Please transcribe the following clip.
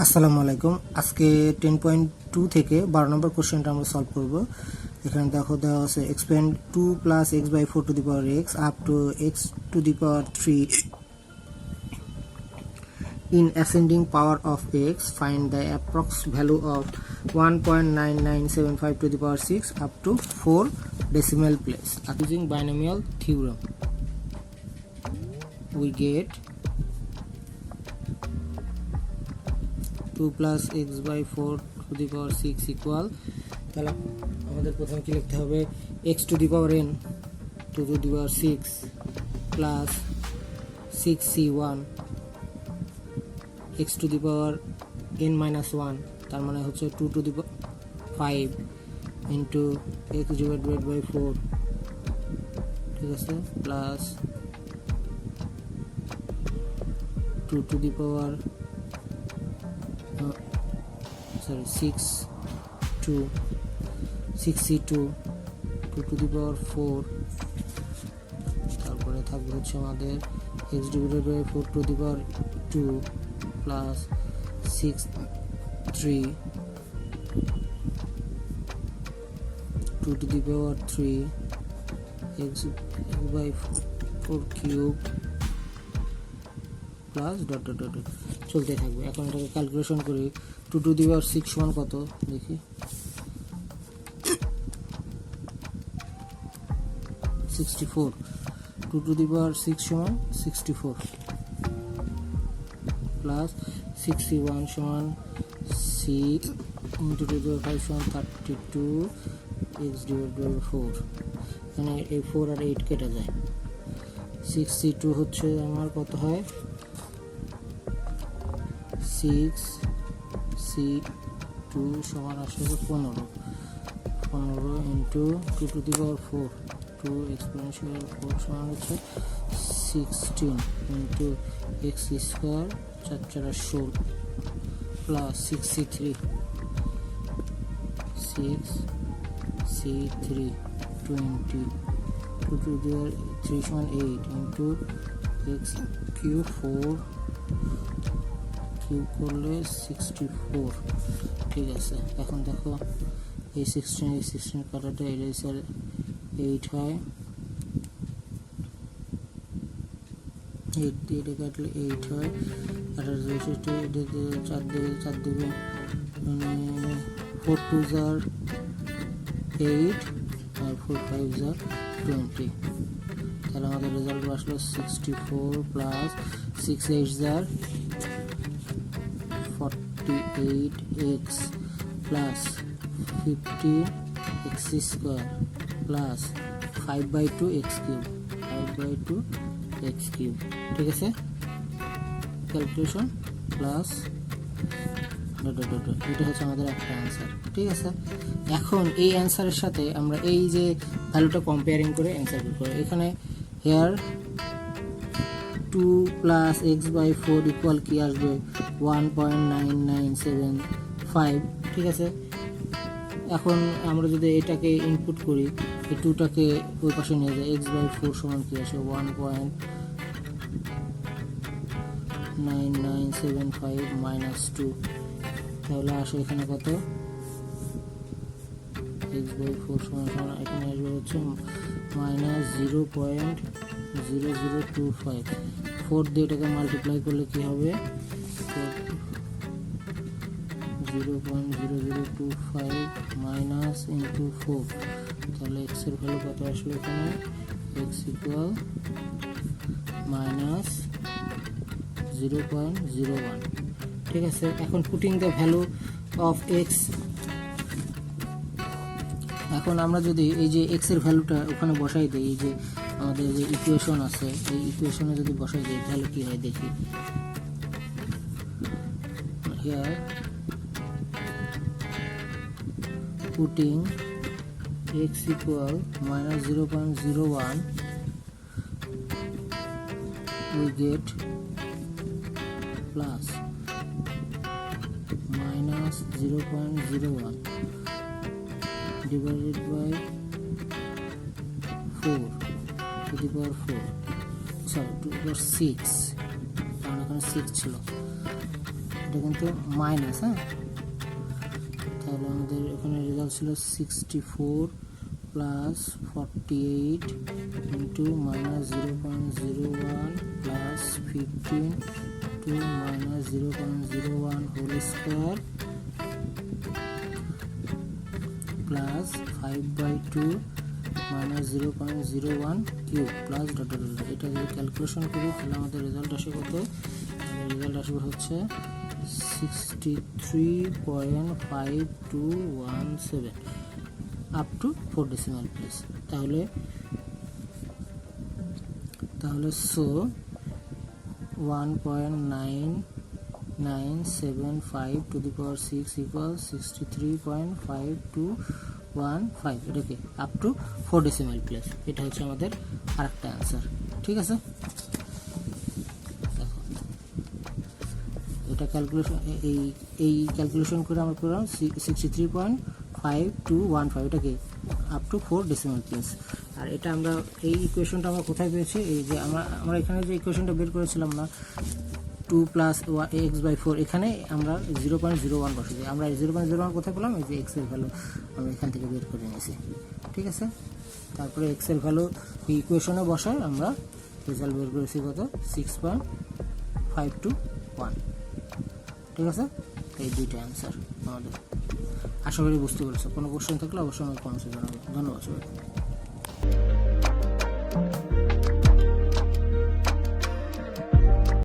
আসসালামু আলাইকুম। আজকে 10.2 থেকে 12 নম্বর কোশ্চেনটা আমরা সলভ করব। এখানে দেখো দেওয়া আছে expand 2 plus x by 4 to the power x up to x to the power 3 in ascending power of x. Find the approx value of 1.9975 to the power 6 up to 4 decimal place. Using binomial theorem, we get 2 plus x by 4 to the power 6 equal, তাহলে আমাদের প্রথমে কি লিখতে হবে, x to the power n to the power 6 plus 6c1 x to the power n minus 1, তার মানে হচ্ছে 2 to the 5 into x divided by 4, ঠিক আছে, plus 2 to the power 6c2 2 to the power 4, তারপরে থাকবে হচ্ছে আমাদের x divided by 4 to the power 2 plus 6 2 to the power 3 x by 4 cube plus dot dot dot চলতে থাকবে। এখন এটাকে ক্যালকুলেশন করি। 2 to the power 6 সমান কত দেখি, 64। 2 to the power 6 সমান 64 প্লাস 61 সমান 6 into 2 to the power 5 সমান 32 x divided by 4। এখানে এই 4 আর 8 কেটে যায়। 62 হচ্ছে আমার কত হয়, 6c2 সমান আসলে 15 into 2 to the power 4 2 exponential 4 সমান হচ্ছে 16 into x square 4 16 plus 6c3 20 2 to the power 3 সমান 8 into x cube 4 কিউব করলে 64, ঠিক আছে। এখন দেখো এই 16 কাটাটা এটাই স্যার 8 হয়, 8 দিয়ে এটা কাটলে 8 হয়, আর এটা 4 দিকে মানে 4 2 jar 8 আর 4 5 jar 20, তাহলে আমাদের রেজাল্ট আসলো 64 plus 6 8 jar 48x plus 15 x square plus 5/2 x cube 5/2 x cube, ঠিক আছে। ক্যালকুলেশন প্লাস এটা হচ্ছে আমাদের একটা অ্যান্সার, ঠিক আছে। এখন এই অ্যান্সারের সাথে আমরা এই যে ভ্যালুটা কম্পেয়ারিং করে অ্যান্সার বের করি। এখানে here 2 plus x by 4 equal কি আসবে 1.9975, ঠিক আছে। এখন আমরা যদি এটাকে ইনপুট করি, এই 2টাকে ওই পাশে নিয়ে যাই, x by 4 সমান কি আসে 1.9975 minus 2, তাহলে আসে এখানে কত, x by 4 সমান এখানে আসবে হচ্ছে মাইনাস 0.0025। 4 দিয়ে এটাকে মাল্টিপ্লাই করলে কি হবে 0.0025 মাইনাস ইন্টু 4, তাহলে x এর ভ্যালু কত আসলো এখানে, x ইকুয়াল মাইনাস 0.01, ঠিক আছে। এখন putting the value of x, এখন আমরা যদি এই যে x এর ভ্যালুটা ওখানে বসাই দিই, এই যে আমাদের যে ইকুয়েশন আছে এই ইকুয়েশনে যদি বসাই দিই তাহলে কি হয় দেখি, here putting x equal minus 0.01 we get plus minus 0.01 divided by 4 to the power 4, sorry to the power 6, এখানে 6 ছিল, এটা কিন্তু মাইনাস। হ্যাঁ, তাহলে আমাদের এখানে রেজাল্ট ছিল 64 plus 48 into minus 0.01 plus 15 to minus 0.01 whole square plus 5/2 minus 0.01 cube plus dot dot dot. এটা যদি ক্যালকুলেশন করি তাহলে আমাদের রেজাল্ট আসবে কত? রেজাল্ট আসবে হচ্ছে 63.5217 আপ টু 4 ডেসিমাল প্লেস। তাহলে so 1.9975 to the power 6 equal 63.5215, এটাকে আপ টু 4 ডেসিমাল প্লেস। এটা হচ্ছে আমাদের আরেকটা অ্যান্সার। ঠিক আছে, এটা ক্যালকুলেশন এই ক্যালকুলেশন করে আমরা করলাম 63.5215, এটাকে আপ টু 4 ডেসিমাল প্লেস। আর এটা আমরা এই ইকুয়েশনটা আমরা কোথায় পেয়েছি? এই যে আমরা এখানে যে ইকুয়েশনটা বের করেছিলাম না 2 প্লাস x/4, এখানে আমরা 0.01 বসে দিই। আমরা 0.01 কোথায় পেলাম? এই যে x এর ভ্যালু আমরা এখান থেকে বের করে নিয়েছি। ঠিক আছে, তারপরে x এর ভ্যালু এই ইকুয়েশনে বসায় আমরা রেজাল্ট বের করেছি কত? 6.521। ঠিক আছে, এই দুইটা অ্যান্সার আমাদের। আশা করি বুঝতে পেরেছো। কোনো কোশ্চেন থাকলে অবশ্যই আমাকে কমেন্টে জানাবে। ধন্যবাদ সবাই।